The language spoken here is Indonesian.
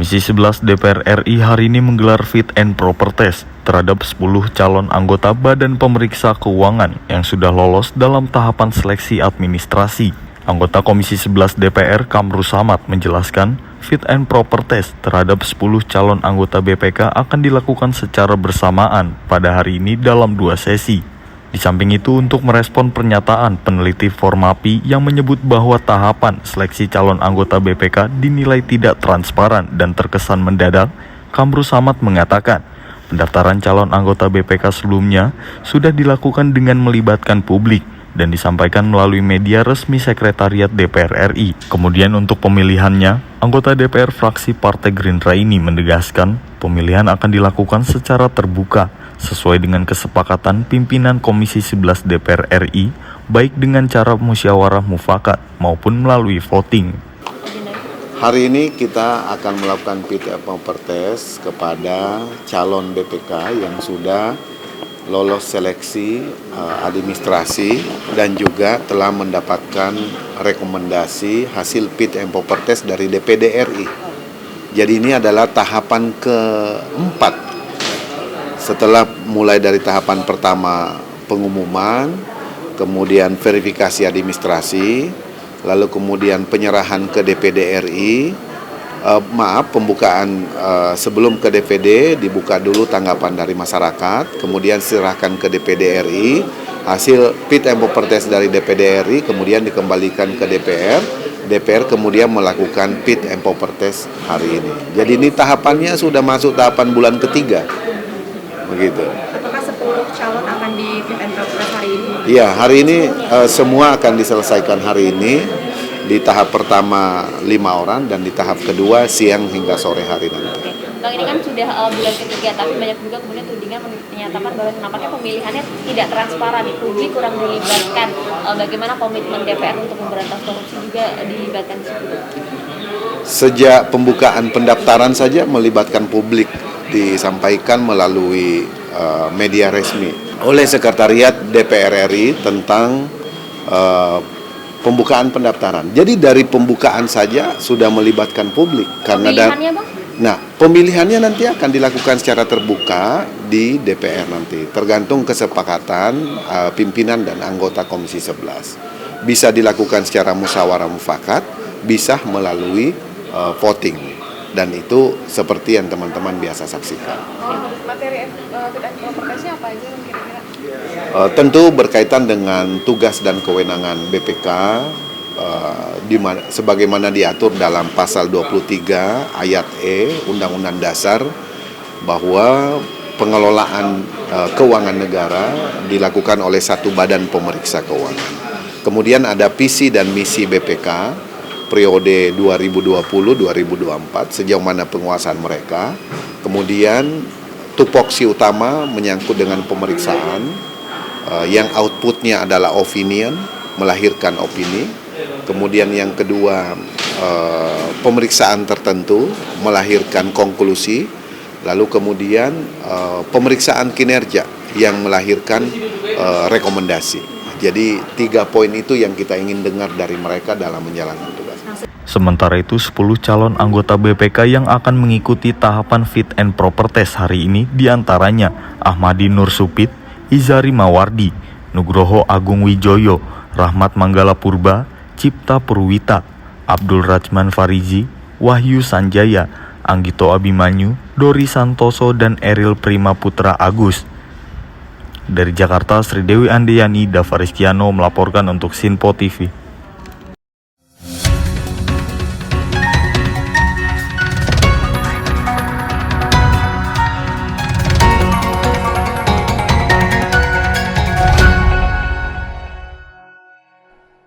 Komisi 11 DPR RI hari ini menggelar fit and proper test terhadap 10 calon anggota Badan Pemeriksa Keuangan yang sudah lolos dalam tahapan seleksi administrasi. Anggota Komisi 11 DPR Kamru Samad menjelaskan, fit and proper test terhadap 10 calon anggota BPK akan dilakukan secara bersamaan pada hari ini dalam 2 sesi. Di samping itu, untuk merespon pernyataan peneliti Formapi yang menyebut bahwa tahapan seleksi calon anggota BPK dinilai tidak transparan dan terkesan mendadak, Kamru Samad mengatakan, pendaftaran calon anggota BPK sebelumnya sudah dilakukan dengan melibatkan publik dan disampaikan melalui media resmi Sekretariat DPR RI. Kemudian untuk pemilihannya, anggota DPR fraksi Partai Gerindra ini menegaskan pemilihan akan dilakukan secara terbuka sesuai dengan kesepakatan pimpinan Komisi 11 DPR RI, baik dengan cara musyawarah mufakat maupun melalui voting. Hari ini kita akan melakukan fit and proper test kepada calon BPK yang sudah lolos seleksi administrasi dan juga telah mendapatkan rekomendasi hasil fit and proper test dari DPD RI. Jadi ini adalah tahapan keempat. Setelah mulai dari tahapan pertama pengumuman, kemudian verifikasi administrasi, lalu kemudian penyerahan ke DPD RI, pembukaan sebelum ke DPD dibuka dulu tanggapan dari masyarakat, kemudian serahkan ke DPD RI, hasil fit and proper test dari DPD RI kemudian dikembalikan ke DPR kemudian melakukan fit and proper test hari ini. Jadi ini tahapannya sudah masuk tahapan bulan ketiga. Begitu. Apakah 10 calon akan di fit and proper test hari ini? Iya, hari ini semua akan diselesaikan hari ini. Di tahap pertama 5 orang dan di tahap kedua siang hingga sore hari nanti. Oke. Bang, ini kan sudah bulan ketiga, tapi banyak juga kemudian tudingan menyatakan bahwa nampaknya pemilihannya tidak transparan, publik kurang dilibatkan. Bagaimana komitmen DPR untuk memberantas korupsi juga dilibatkan di situ? Sejak pembukaan pendaftaran saja melibatkan publik, disampaikan melalui media resmi oleh Sekretariat DPR RI tentang pembukaan pendaftaran. Jadi dari pembukaan saja sudah melibatkan publik. Karena pemilihannya, Bang? Nah, pemilihannya nanti akan dilakukan secara terbuka di DPR nanti, tergantung kesepakatan pimpinan dan anggota Komisi 11. Bisa dilakukan secara musyawarah mufakat, bisa melalui voting. Dan itu seperti yang teman-teman biasa saksikan. Materi fit and proper test-nya apa aja kira-kira? Tentu berkaitan dengan tugas dan kewenangan BPK sebagaimana diatur dalam pasal 23 ayat E Undang-Undang Dasar, bahwa pengelolaan keuangan negara dilakukan oleh satu badan pemeriksa keuangan. Kemudian ada visi dan misi BPK periode 2020-2024, sejauh mana penguasaan mereka. Kemudian tupoksi utama menyangkut dengan pemeriksaan yang outputnya adalah opinion, melahirkan opini. Kemudian yang kedua, pemeriksaan tertentu melahirkan konklusi. Lalu kemudian pemeriksaan kinerja yang melahirkan rekomendasi. Jadi 3 poin itu yang kita ingin dengar dari mereka dalam menjalankan tugas. Sementara itu, 10 calon anggota BPK yang akan mengikuti tahapan fit and proper test hari ini diantaranya Ahmadi Nur Supit, Izari Mawardi, Nugroho Agung Wijoyo, Rahmat Manggala Purba, Cipta Purwita, Abdul Rajman Farizi, Wahyu Sanjaya, Anggito Abimanyu, Dori Santoso, dan Eril Prima Putra Agus. Dari Jakarta, Sri Dewi Andeyani, Dava Rizkiano melaporkan untuk Sinpo TV.